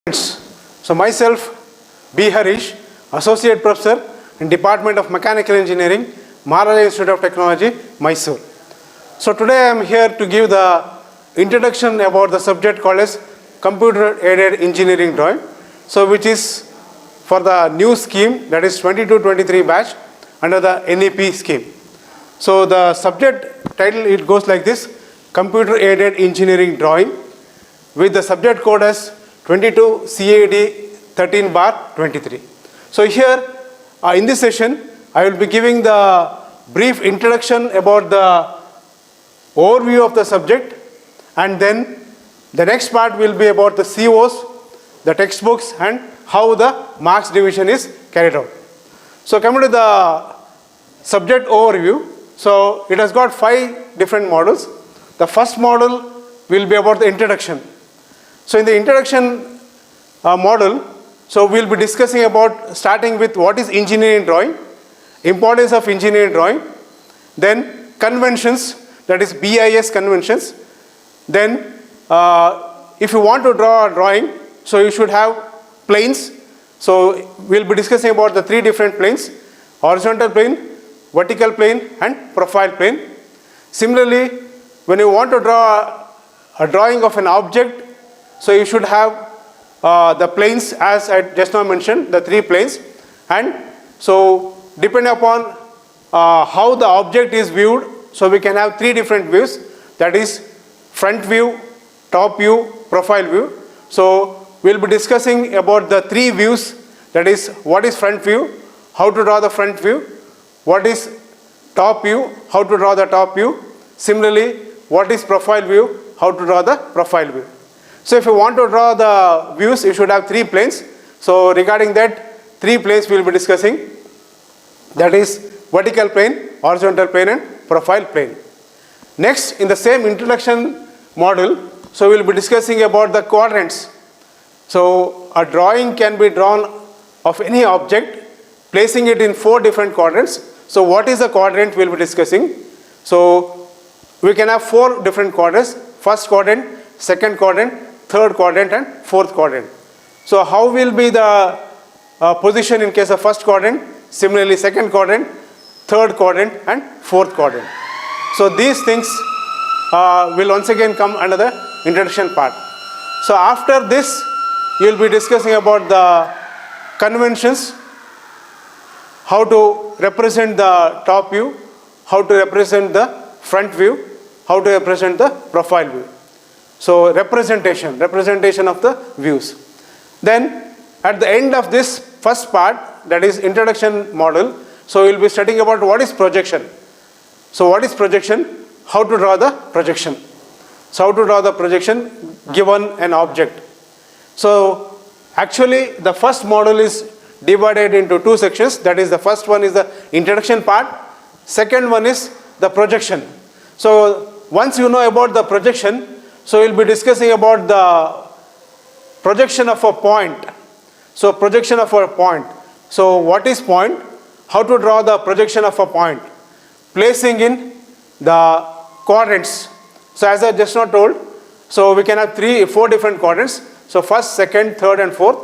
So myself, B. Harish, Associate Professor in Department of Mechanical Engineering, Maharaja Institute of Technology, Mysore. So today I am here to give the introduction about the subject called as Computer Aided Engineering Drawing. So which is for the new scheme, that is 22-23 batch under the NEP scheme. So the subject title, it goes like this: Computer Aided Engineering Drawing, with the subject code as 22 CAD 13/23. So here in this session I will be giving the brief introduction about the overview of the subject, and then the next part will be about the COs, the textbooks, and how the marks division is carried out. So coming to the subject overview, so it has got 5 different models. The first model will be about the introduction. So in the introduction model, so we'll be discussing about starting with what is engineering drawing, importance of engineering drawing, then conventions, that is BIS conventions. Then if you want to draw a drawing, so you should have planes. So we'll be discussing about the 3 different planes: horizontal plane, vertical plane, and profile plane. Similarly, when you want to draw a drawing of an object, so you should have the planes, as I just now mentioned, the 3 planes. And so depending upon how the object is viewed, so we can have 3 different views, that is front view, top view, profile view. So we'll be discussing about the 3 views, that is what is front view, how to draw the front view, what is top view, how to draw the top view. Similarly, what is profile view, how to draw the profile view. So if you want to draw the views, you should have 3 planes. So regarding that 3 planes we will be discussing, that is vertical plane, horizontal plane, and profile plane. Next, in the same introduction model, so we will be discussing about the quadrants. So a drawing can be drawn of any object, placing it in 4 different quadrants. So what is a quadrant we will be discussing. So we can have 4 different quadrants: first quadrant, second quadrant, third quadrant, and fourth quadrant. So how will be the position in case of first quadrant, similarly second quadrant, third quadrant, and fourth quadrant. So these things will once again come under the introduction part. So after this you will be discussing about the conventions, how to represent the top view, how to represent the front view, how to represent the profile view. So representation of the views. Then at the end of this first part, that is introduction model, so we will be studying about what is projection. So what is projection? How to draw the projection. So how to draw the projection given an object. So actually the first model is divided into 2 sections. That is, the first one is the introduction part, second one is the projection. So once you know about the projection, so we'll be discussing about the projection of a point. So projection of a point. So what is point? How to draw the projection of a point, placing in the quadrants. So as I just now told, so we can have 4 different quadrants. So first, second, third, and fourth.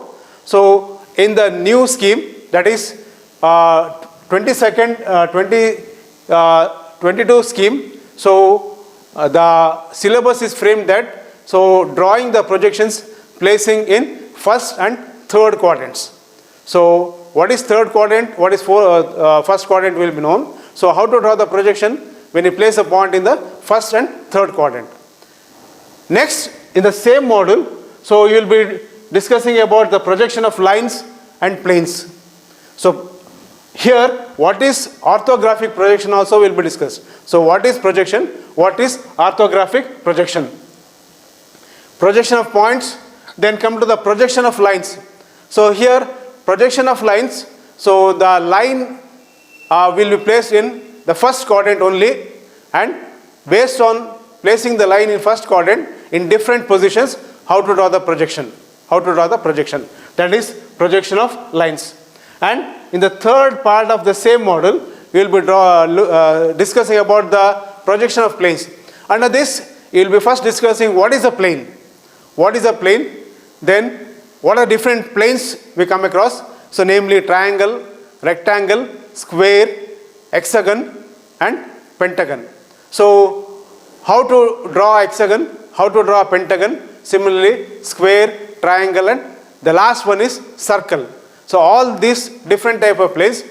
So in the new scheme, that is 22 scheme, so the syllabus is framed that, so drawing the projections, placing in first and third quadrants. So what is third quadrant, what is first quadrant will be known. So how to draw the projection when you place a point in the first and third quadrant. Next, in the same model, so you will be discussing about the projection of lines and planes. So here, what is orthographic projection also will be discussed. So what is projection? What is orthographic projection? Projection of points, then come to the projection of lines. So here, projection of lines, so the line will be placed in the first quadrant only, and based on placing the line in first quadrant in different positions, how to draw the projection. How to draw the projection. That is projection of lines. And in the third part of the same model, we will be discussing about the projection of planes. Under this, you will be first discussing what is a plane. What is a plane? Then what are different planes we come across? So namely triangle, rectangle, square, hexagon and pentagon. So how to draw hexagon, how to draw pentagon, similarly square, triangle and the last one is circle. So all these different type of planes,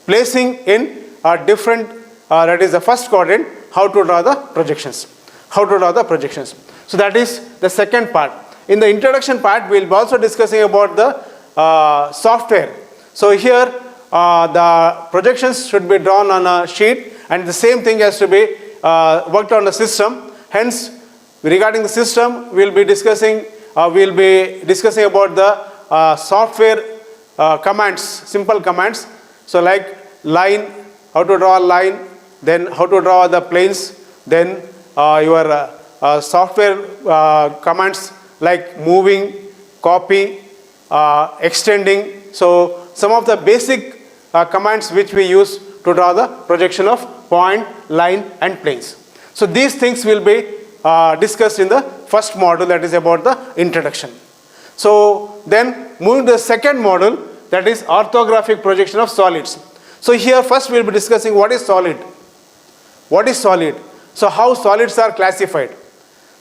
placing in a different, that is the first quadrant, how to draw the projections. How to draw the projections. So that is the second part. In the introduction part, we will be also discussing about the software. So here the projections should be drawn on a sheet and the same thing has to be worked on the system. Hence, regarding the system, we will be discussing about the software commands, simple commands. So like line, how to draw a line, then how to draw the planes, then your software commands like moving, copy, extending. So some of the basic commands which we use to draw the projection of point, line and planes. So these things will be discussed in the first module, that is about the introduction. So then moving to the second module, that is orthographic projection of solids. So here first we will be discussing what is solid. What is solid? So how solids are classified.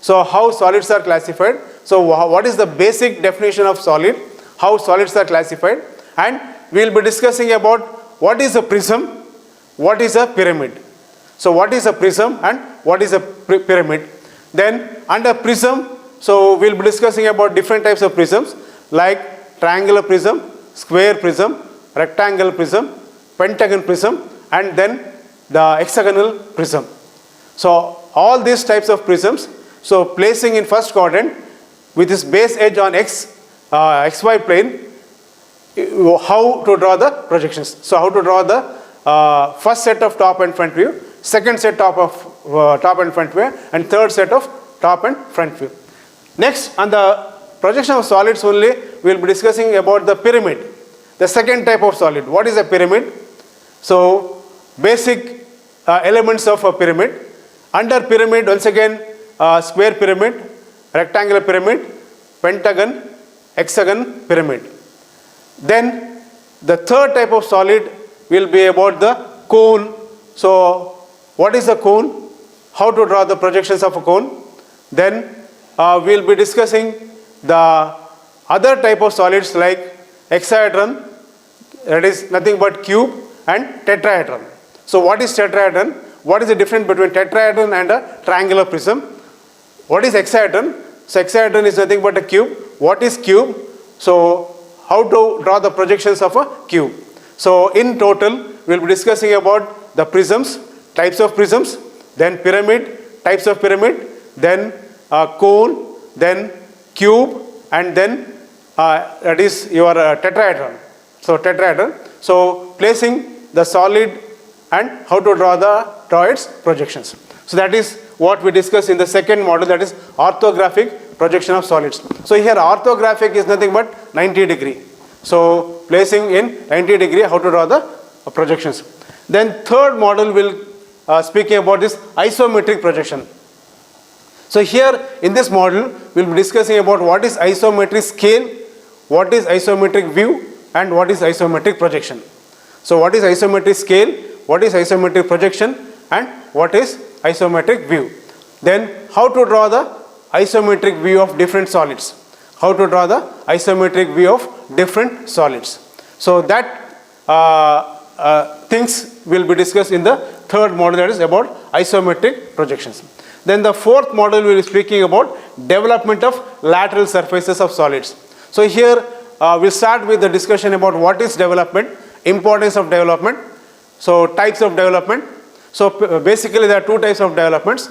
So how solids are classified. So what is the basic definition of solid, how solids are classified, and we will be discussing about what is a prism, what is a pyramid. So what is a prism and what is a pyramid. Then under prism, so we will be discussing about different types of prisms like triangular prism, square prism, rectangle prism, pentagon prism and then the hexagonal prism. So all these types of prisms, so placing in first quadrant with this base edge on xy plane, how to draw the projections. So how to draw the first set of top and front view, second set top and front view and third set of top and front view. Next, on the projection of solids only, we will be discussing about the pyramid, the second type of solid. What is a pyramid? So basic elements of a pyramid. Under pyramid, once again, square pyramid, rectangular pyramid, pentagon, hexagon pyramid. Then the third type of solid will be about the cone. So what is a cone? How to draw the projections of a cone. Then we will be discussing the other type of solids like hexahedron, that is nothing but cube, and tetrahedron. So what is tetrahedron? What is the difference between tetrahedron and a triangular prism? What is hexahedron? So hexahedron is nothing but a cube. What is cube? So how to draw the projections of a cube. So in total, we will be discussing about the prisms, types of prisms, then pyramid, types of pyramid, then cone, then cube, and then that is your tetrahedron. So tetrahedron. So placing the solid and how to draw its projections. So that is what we discussed in the second module, that is orthographic projection of solids. So here orthographic is nothing but 90 degree. So placing in 90 degree how to draw the projections. Then third module will speaking about this isometric projection. So here in this module we will be discussing about what is isometric scale, what is isometric view and what is isometric projection. So what is isometric scale, what is isometric projection and what is isometric view. Then how to draw the isometric view of different solids. How to draw the isometric view of different solids. So that things will be discussed in the third module, that is about isometric projections. Then the fourth module will be speaking about development of lateral surfaces of solids. So here we'll start with the discussion about what is development, importance of development, so types of development. So basically there are two types of developments,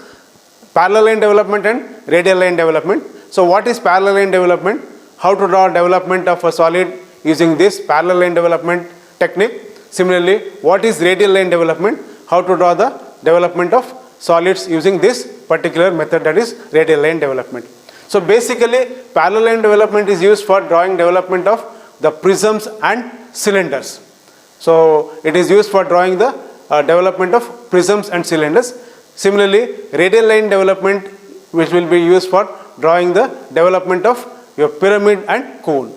parallel line development and radial line development. So what is parallel line development? How to draw development of a solid using this parallel line development technique. Similarly, what is radial line development? How to draw the development of solids using this particular method, that is radial line development. So basically parallel line development is used for drawing development of the prisms and cylinders. So it is used for drawing the development of prisms and cylinders. Similarly, radial line development, which will be used for drawing the development of your pyramid and cone.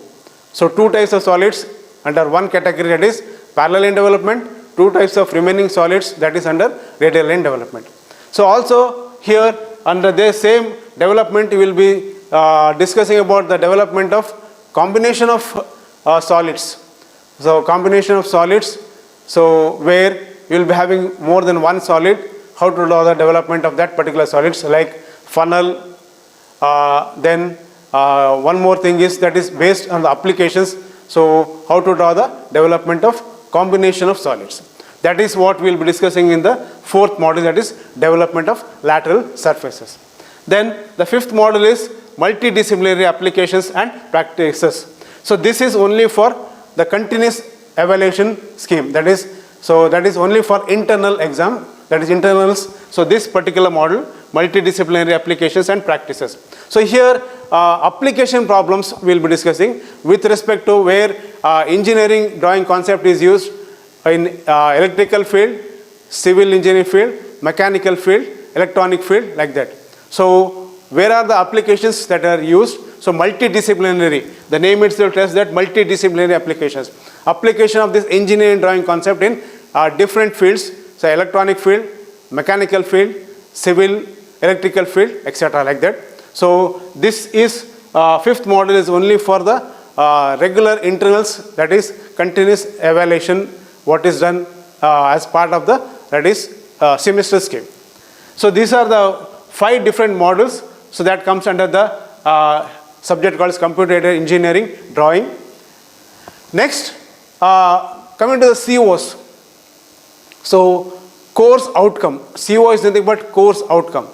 So two types of solids under one category, that is parallel line development, two types of remaining solids, that is under radial line development. So also here under the same development we will be discussing about the development of combination of solids. So combination of solids, so where you will be having more than one solid, how to draw the development of that particular solids, like funnel. Then one more thing is that is based on the applications, so how to draw the development of combination of solids. That is what we will be discussing in the fourth module, that is development of lateral surfaces. Then the fifth module is multidisciplinary applications and practices. So this is only for the continuous evaluation scheme, that is, so that is only for internal exam, that is internals. So this particular module, multidisciplinary applications and practices. So here application problems we will be discussing with respect to where engineering drawing concept is used in electrical field, civil engineering field, mechanical field, electronic field, like that. So where are the applications that are used? So multidisciplinary, the name itself tells that multidisciplinary applications. Application of this engineering drawing concept in different fields, so electronic field, mechanical field, civil, electrical field, etc. like that. So this is fifth module is only for the regular internals, that is continuous evaluation, what is done as part of the, that is semester scheme. So these are the 5 different modules, so that comes under the subject called computer-aided engineering drawing. Next, coming to the COs. So course outcome, CO is nothing but course outcome.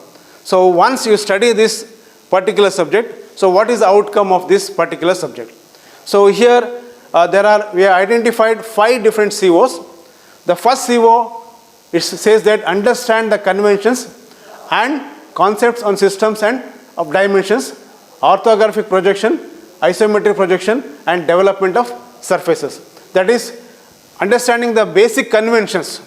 So once you study this particular subject, so what is the outcome of this particular subject? So here we have identified 5 different COs. The first CO, it says that understand the conventions and concepts on systems and of dimensions, orthographic projection, isometric projection, and development of surfaces. That is understanding the basic conventions,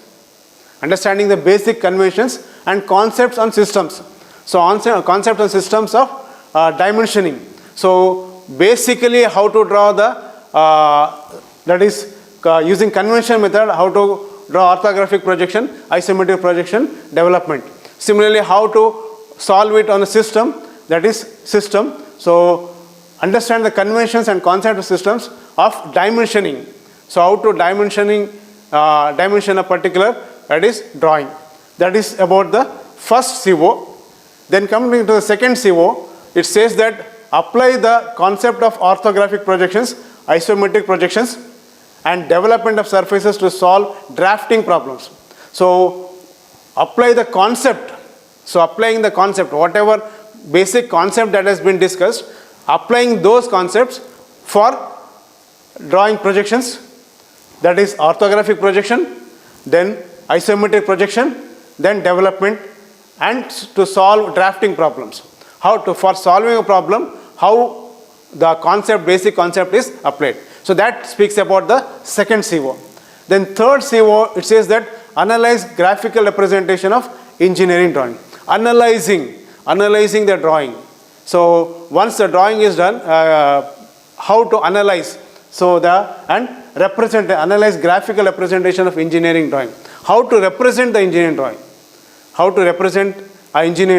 and concepts on systems. So concepts on systems of dimensioning. So basically how to draw the that is using conventional method, how to draw orthographic projection, isometric projection, development. Similarly, how to solve it on a system, that is system. So understand the conventions and concept of systems of dimensioning. So how to dimension a particular, that is drawing. That is about the first CO. Then coming to the second CO, it says that apply the concept of orthographic projections, isometric projections, and development of surfaces to solve drafting problems. So apply the concept. So applying the concept, whatever basic concept that has been discussed, applying those concepts for drawing projections, that is orthographic projection, then isometric projection, then development, and to solve drafting problems. For solving a problem, how the concept, basic concept is applied. So that speaks about the second CO. Then third CO, it says that analyze graphical representation of engineering drawing. Analyzing the drawing. So once the drawing is done, how to analyze, so analyze graphical representation of engineering drawing. How to represent the engineering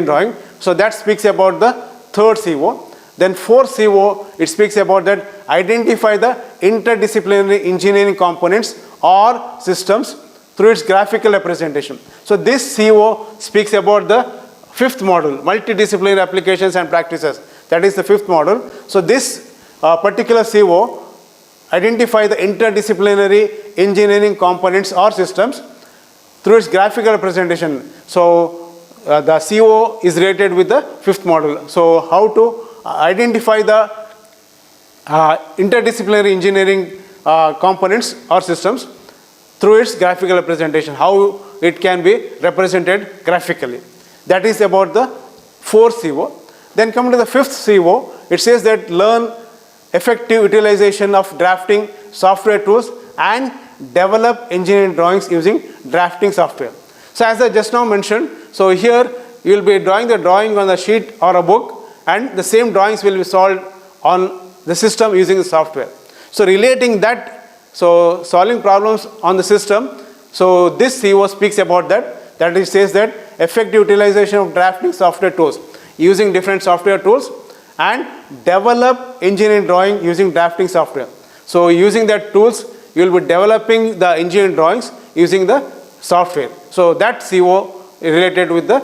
drawing. So that speaks about the third CO. Then fourth CO, it speaks about that identify the interdisciplinary engineering components or systems through its graphical representation. So this CO speaks about the fifth module, multidisciplinary applications and practices. That is the fifth module. So this particular CO, identify the interdisciplinary engineering components or systems through its graphical representation. So the CO is related with the fifth module. So how to identify the interdisciplinary engineering components or systems through its graphical representation, how it can be represented graphically. That is about the fourth CO. Then coming to the fifth CO, it says that learn effective utilization of drafting software tools and develop engineering drawings using drafting software. So as I just now mentioned, so here you will be drawing the drawing on the sheet or a book, and the same drawings will be solved on the system using the software. So relating that, so solving problems on the system, so this CO speaks about that, that it says that effective utilization of drafting software tools, using different software tools, and develop engineering drawing using drafting software. So using that tools, you will be developing the engineering drawings using the software. So that CO is related with the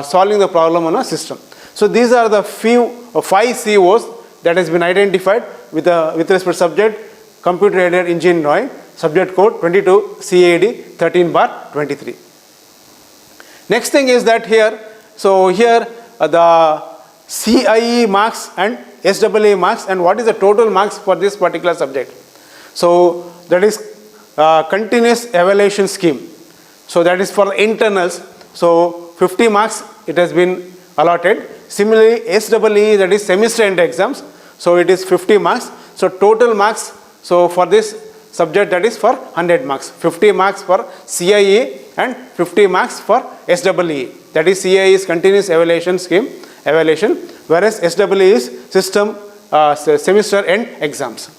solving the problem on a system. So these are the 5 COs that has been identified with respect to subject computer aided engineering drawing, subject code 22 CAD 13/23. Next thing is that here, so here the CIE marks and SEE marks, and what is the total marks for this particular subject. So that is continuous evaluation scheme. So that is for internals. So 50 marks it has been allotted. Similarly, SEE, that is semester end exams. So it is 50 marks. So total marks, so for this subject, that is for 100 marks. 50 marks for CIE and 50 marks for SEE. That is CIE is continuous evaluation scheme evaluation, whereas SEE is system semester end exams.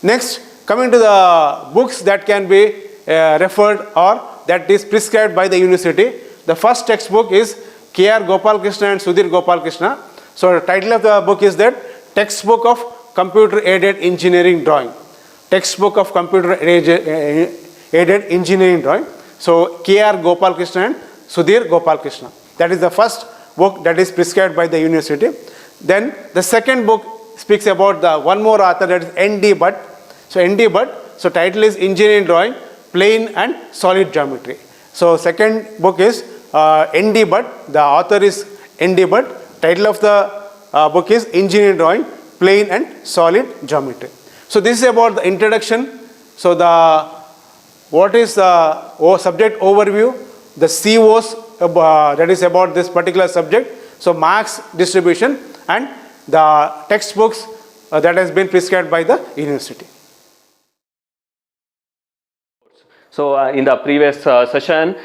Next, coming to the books that can be referred or that is prescribed by the university. The first textbook is K.R. Gopalakrishna and Sudhir Gopalakrishna. So the title of the book is that Textbook of Computer Aided Engineering Drawing. Textbook of Computer Aided Engineering Drawing. So K.R. Gopalakrishna and Sudhir Gopalakrishna. That is the first book that is prescribed by the university. Then the second book speaks about the one more author, that is N.D. Bhatt. So N.D. Bhatt, so title is Engineering Drawing, Plane and Solid Geometry. So second book is N.D. Bhatt, the author is N.D. Bhatt. Title of the book is Engineering Drawing, Plane and Solid Geometry. So this is about the introduction. So what is the subject overview, the COs that is about this particular subject, so marks distribution, and the textbooks that has been prescribed by the university. So in the previous session,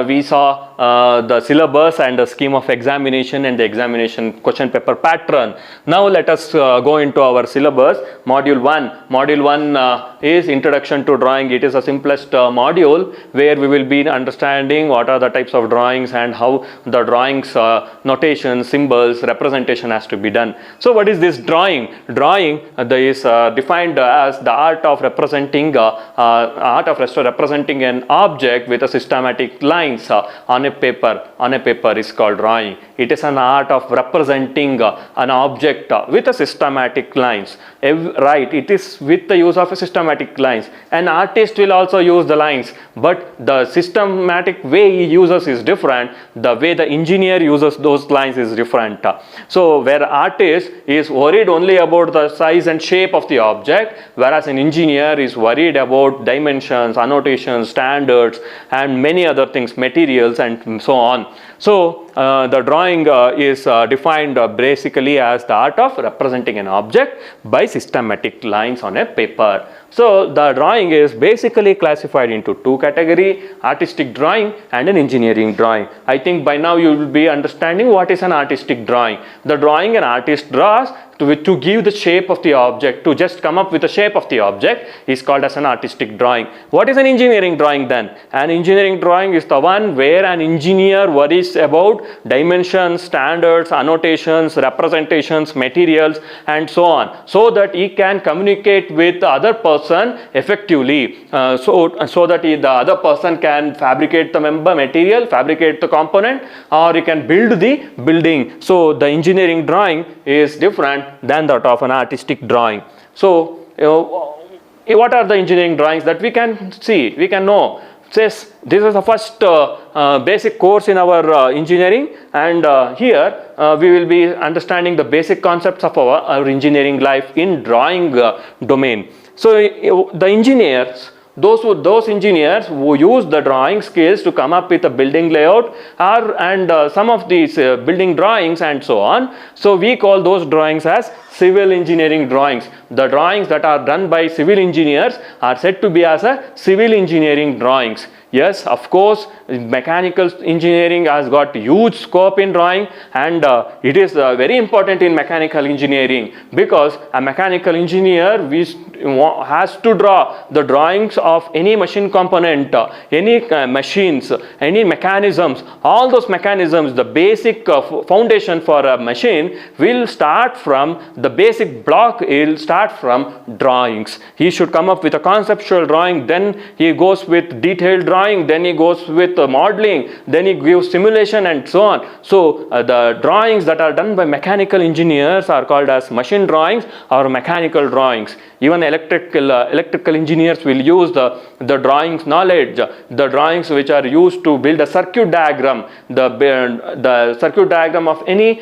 we saw the syllabus and the scheme of examination and the examination question paper pattern. Now let us go into our syllabus. Module 1. Module 1 is Introduction to Drawing. It is the simplest module where we will be understanding what are the types of drawings and how the drawings, notation, symbols, representation has to be done. So what is this drawing? Drawing is defined as the art of representing an object with a systematic lines on a paper. On a paper is called drawing. It is an art of representing an object with a systematic lines. Right, it is with the use of a systematic lines. An artist will also use the lines, but the systematic way he uses is different. The way the engineer uses those lines is different. So where artist is worried only about the size and shape of the object, whereas an engineer is worried about dimensions, annotations, standards, and many other things, materials, and so on. So the drawing is defined basically as the art of representing an object by systematic lines on a paper. So the drawing is basically classified into two categories, artistic drawing and an engineering drawing. I think by now you will be understanding what is an artistic drawing. The drawing an artist draws to give the shape of the object, to just come up with the shape of the object is called as an artistic drawing. What is an engineering drawing then? An engineering drawing is the one where an engineer worries about dimensions, standards, annotations, representations, materials, and so on, so that he can communicate with the other person effectively, so that the other person can fabricate the material, fabricate the component, or he can build the building. So the engineering drawing is different than that of an artistic drawing. So what are the engineering drawings that we can see, we can know? Says this is the first basic course in our engineering, and here we will be understanding the basic concepts of our engineering life in drawing domain. So the engineers, those engineers who use the drawing skills to come up with a building layout and some of these building drawings and so on. So we call those drawings as civil engineering drawings. The drawings that are done by civil engineers are said to be as a civil engineering drawings. Yes, of course, mechanical engineering has got huge scope in drawing, and it is very important in mechanical engineering, because a mechanical engineer has to draw the drawings of any machine component, any machines, any mechanisms. All those mechanisms, the basic foundation for a machine will start from the basic block. Will start from drawings. He should come up with a conceptual drawing, then he goes with detailed drawing, then he goes with modeling, then he gives simulation and so on. So the drawings that are done by mechanical engineers are called as machine drawings or mechanical drawings. Even electrical engineers will use the drawings knowledge, the drawings which are used to build a circuit diagram, the circuit diagram of any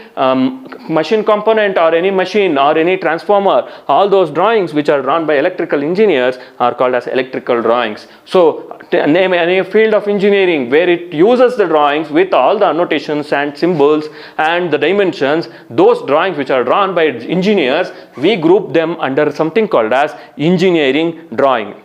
machine component or any machine or any transformer. All those drawings which are drawn by electrical engineers are called as electrical drawings. So name any field of engineering where it uses the drawings with all the annotations and symbols and the dimensions, those drawings which are drawn by engineers, we group them under something called as engineering drawing.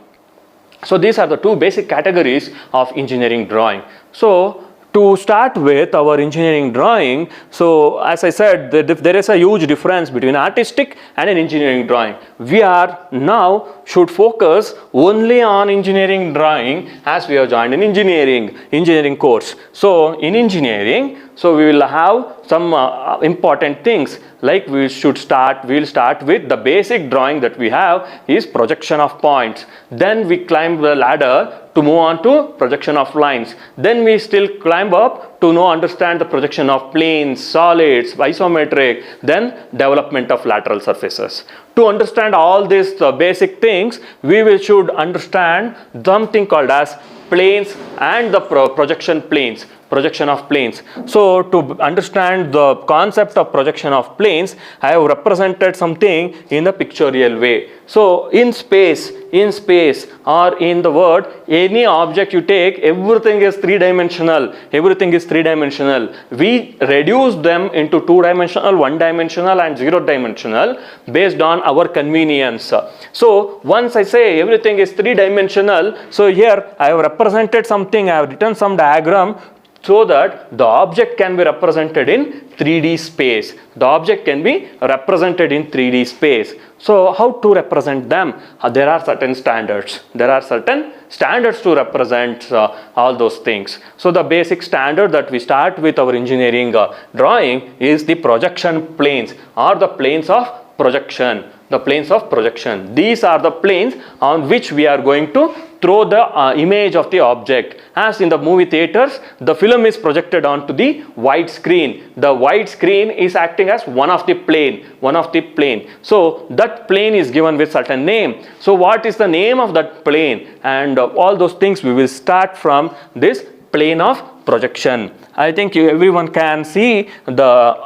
So these are the two basic categories of engineering drawing. So to start with our engineering drawing, so as I said, there is a huge difference between artistic and an engineering drawing. We are now should focus only on engineering drawing as we have joined an engineering course. So in engineering, so we will have some important things, like we'll start with the basic drawing that we have is projection of points. Then we climb the ladder to move on to projection of lines. Then we still climb up to understand the projection of planes, solids, isometric, then development of lateral surfaces. To understand all these basic things, we should understand something called as planes and the projection of planes. So to understand the concept of projection of planes, I have represented something in the pictorial way. So in space or in the world, any object you take, everything is three-dimensional. We reduce them into two-dimensional, one-dimensional and zero-dimensional based on our convenience. So once I say everything is three-dimensional, so here I have represented something, I have written some diagram so that the object can be represented in 3D space. So how to represent them? There are certain standards. To represent all those things. So the basic standard that we start with our engineering drawing is the projection planes or the planes of projection. These are the planes on which we are going to throw the image of the object. As in the movie theaters, the film is projected onto the wide screen. The wide screen is acting as one of the plane. So that plane is given with certain name. So what is the name of that plane? And all those things we will start from this plane of projection. I think everyone can see the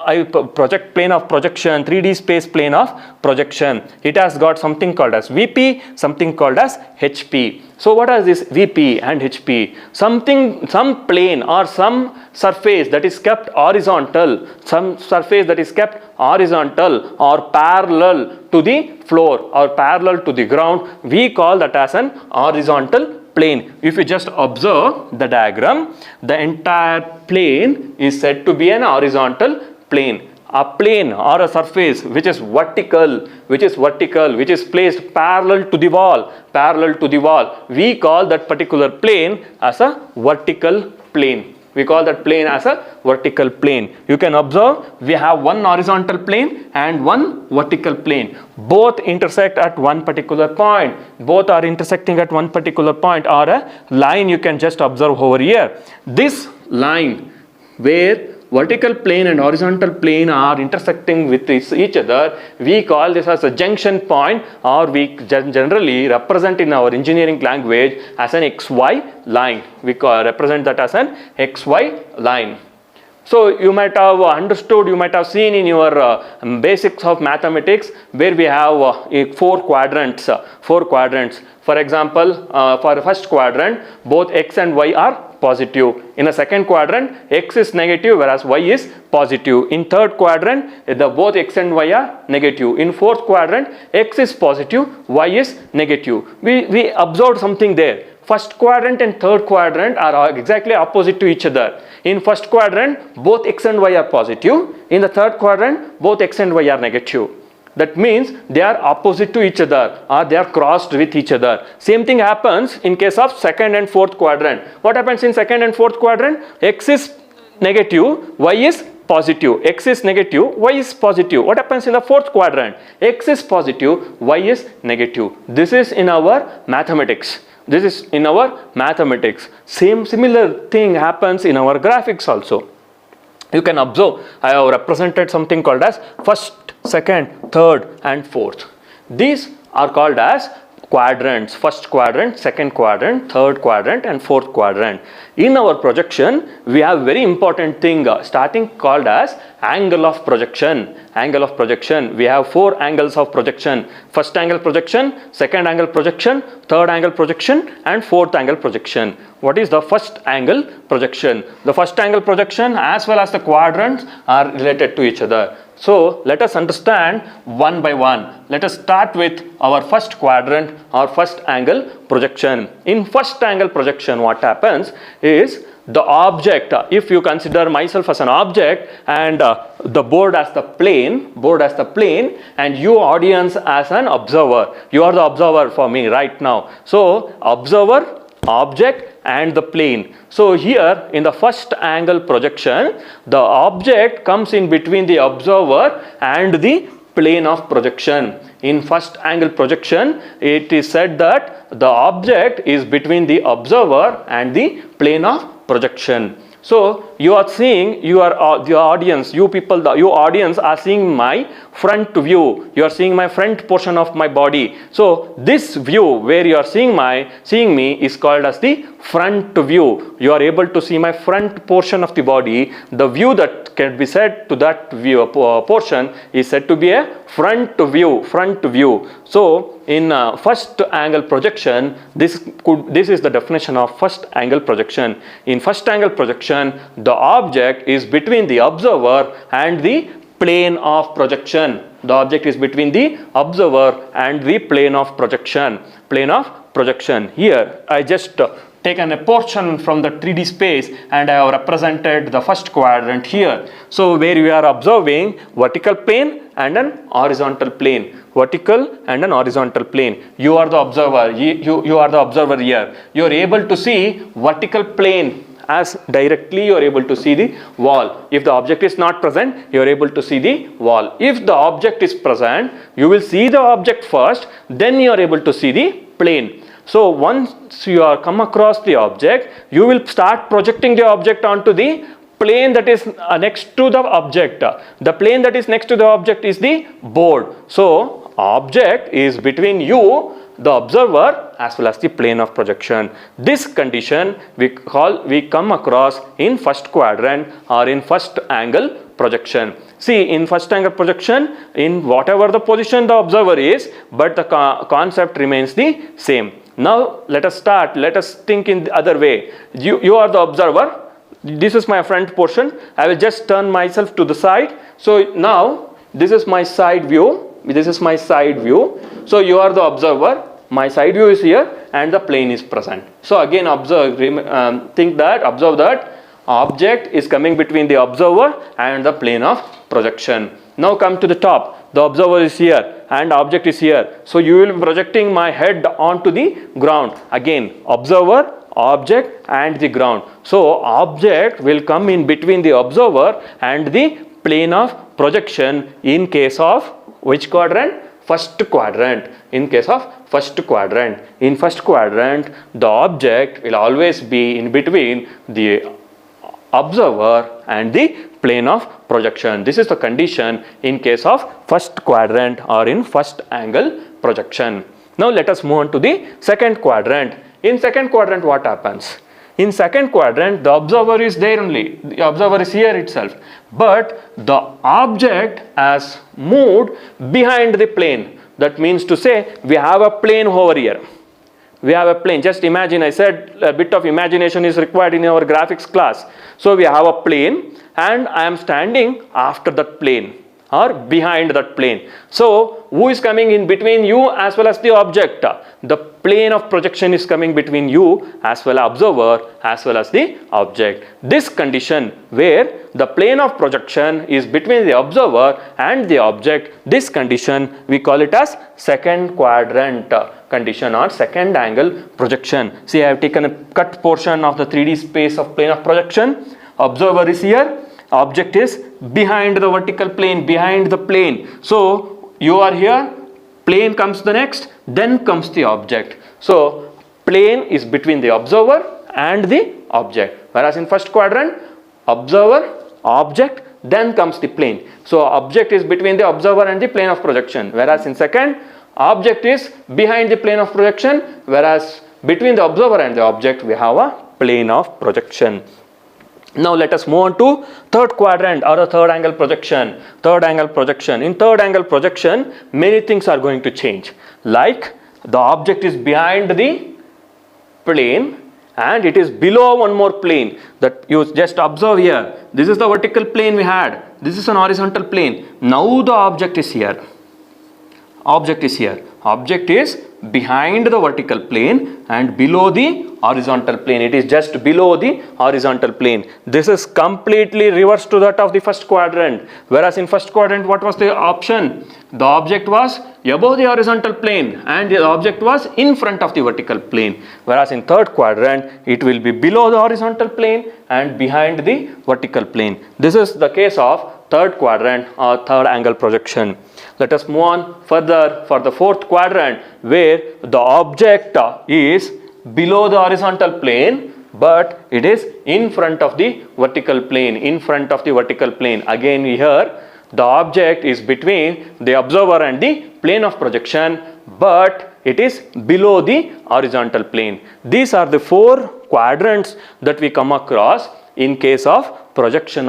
project plane of projection, 3D space plane of projection. It has got something called as VP, something called as HP. So what are this VP and HP? Some plane or some surface that is kept horizontal, or parallel to the floor or parallel to the ground, we call that as an horizontal plane. If you just observe the diagram, the entire plane is said to be an horizontal plane. A plane or a surface which is vertical, which is placed parallel to the wall, we call that particular plane as a vertical plane. You can observe we have one horizontal plane and one vertical plane. Both intersect at one particular point. Or a line you can just observe over here. This line where vertical plane and horizontal plane are intersecting with each other, we call this as a junction point, or we generally represent in our engineering language as an XY line. We represent that as an XY line. So you might have understood, you might have seen in your basics of mathematics where we have four quadrants. For example, for the first quadrant, both X and Y are positive. In the second quadrant, X is negative whereas Y is positive. In third quadrant, both X and Y are negative. In fourth quadrant, X is positive, Y is negative. We observed something there. first quadrant and third quadrant are exactly opposite to each other. In first quadrant, both x and y are positive. In the third quadrant, both x and y are negative. That means they are opposite to each other or they are crossed with each other. Same thing happens in case of second and fourth quadrant. What happens in second and fourth quadrant? X is negative, y is positive. X is negative, y is positive. What happens in the fourth quadrant? X is positive, y is negative. This is in our mathematics. This is in our mathematics. Similar thing happens in our graphics also. You can observe I have represented something called as first, second, third and fourth. These are called as quadrants. First quadrant, second quadrant, third quadrant and fourth quadrant. In our projection, we have very important thing starting called as angle of projection. Angle of projection. We have 4 angles of projection. First angle projection, second angle projection, third angle projection and fourth angle projection. What is the first angle projection? The first angle projection as well as the quadrants are related to each other. So let us understand one by one. Let us start with our first quadrant or first angle projection. In first angle projection, what happens is the object, if you consider myself as an object and the board as the plane, and you audience as an observer. You are the observer for me right now. So observer, object and the plane. So here in the first angle projection, the object comes in between the observer and the plane of projection. In first angle projection, it is said that the object is between the observer and the plane of projection. So you are seeing, you are the audience, you people, you audience are seeing my front view. You are seeing my front portion of my body. So this view where you are seeing me is called as the front view. You are able to see my front portion of the body. The view that can be said to that view portion is said to be a front view. So in first angle projection, this is the definition of first angle projection. In first angle projection, the object is between the observer and the plane of projection. The object is between the observer and the plane of projection. Here I just taken a portion from the 3D space and I have represented the first quadrant here. So where we are observing vertical plane and an horizontal plane. You are the observer. You are the observer here. You are able to see vertical plane as directly you are able to see the wall. If the object is not present, you are able to see the wall. If the object is present, you will see the object first, then you are able to see the plane. So once you are come across the object, you will start projecting the object onto the plane that is next to the object. The plane that is next to the object is the board. So object is between you, the observer, as well as the plane of projection. This condition we come across in first quadrant or in first angle projection. See, in first angle projection, in whatever the position the observer is, but the concept remains the same. Now let us think in the other way. You are the observer. This is my front portion. I will just turn myself to the side. So now this is my side view. So you are the observer. My side view is here and the plane is present. So again observe that object is coming between the observer and the plane of projection. Now come to the top. The observer is here and object is here. So you will be projecting my head onto the ground. Again, observer, object and the ground. So object will come in between the observer and the plane of projection in case of which quadrant? First quadrant. In case of first quadrant. In first quadrant, the object will always be in between the observer and the plane of projection. This is the condition in case of first quadrant or in first angle projection. Now let us move on to the second quadrant. In second quadrant, what happens? In second quadrant, the observer is there only. The observer is here itself. But the object has moved behind the plane. That means to say we have a plane over here. We have a plane. Just imagine, I said a bit of imagination is required in our graphics class. So we have a plane and I am standing after that plane. or behind that plane. So who is coming in between you as well as the object? The plane of projection is coming between you as well as observer as well as the object. This condition where the plane of projection is between the observer and the object, this condition we call it as second quadrant condition or second angle projection. See, I have taken a cut portion of the 3D space of plane of projection. Observer is here, object is behind the vertical plane, behind the plane. So you are here, plane comes the next, then comes the object. So plane is between the observer and the object, whereas in first quadrant, observer, object, then comes the plane. So object is between the observer and the plane of projection, whereas in second, object is behind the plane of projection, whereas between the observer and the object we have a plane of projection. Now let us move on to third quadrant or a third angle projection. Third angle projection. In third angle projection, many things are going to change. Like the object is behind the plane and it is below one more plane that you just observe here. This is the vertical plane we had. This is an horizontal plane. Now the object is here. Object is here. Object is behind the vertical plane and below the horizontal plane. It is just below the horizontal plane. This is completely reverse to that of the first quadrant. Whereas in first quadrant, what was the option? The object was above the horizontal plane and the object was in front of the vertical plane. Whereas in third quadrant, it will be below the horizontal plane and behind the vertical plane. This is the case of third quadrant or third angle projection. Let us move on further for the fourth quadrant where the object is below the horizontal plane but it is in front of the vertical plane, in front of the vertical plane. Again here the object is between the observer and the plane of projection but it is below the horizontal plane. These are the four quadrants that we come across in case of projection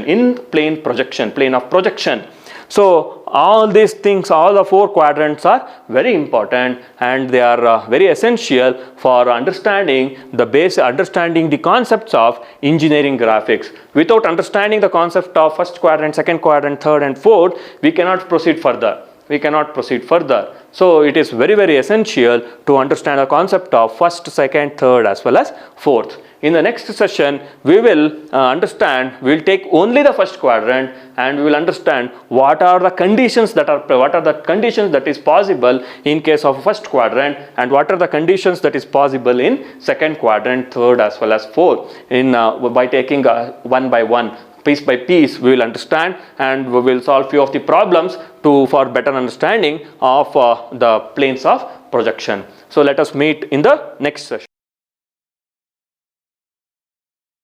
in plane projection, plane of projection. So all these things, all the four quadrants are very important and they are very essential for understanding the concepts of engineering graphics. Without understanding the concept of first quadrant, second quadrant, third and fourth, we cannot proceed further. So it is very, very essential to understand the concept of first, second, third as well as fourth. In the next session, we will take only the first quadrant and we will understand what are the conditions that is possible in case of first quadrant and what are the conditions that is possible in second quadrant, third as well as fourth. By taking one by one, piece by piece, we will understand and we will solve few of the problems for better understanding of the planes of projection. So let us meet in the next session.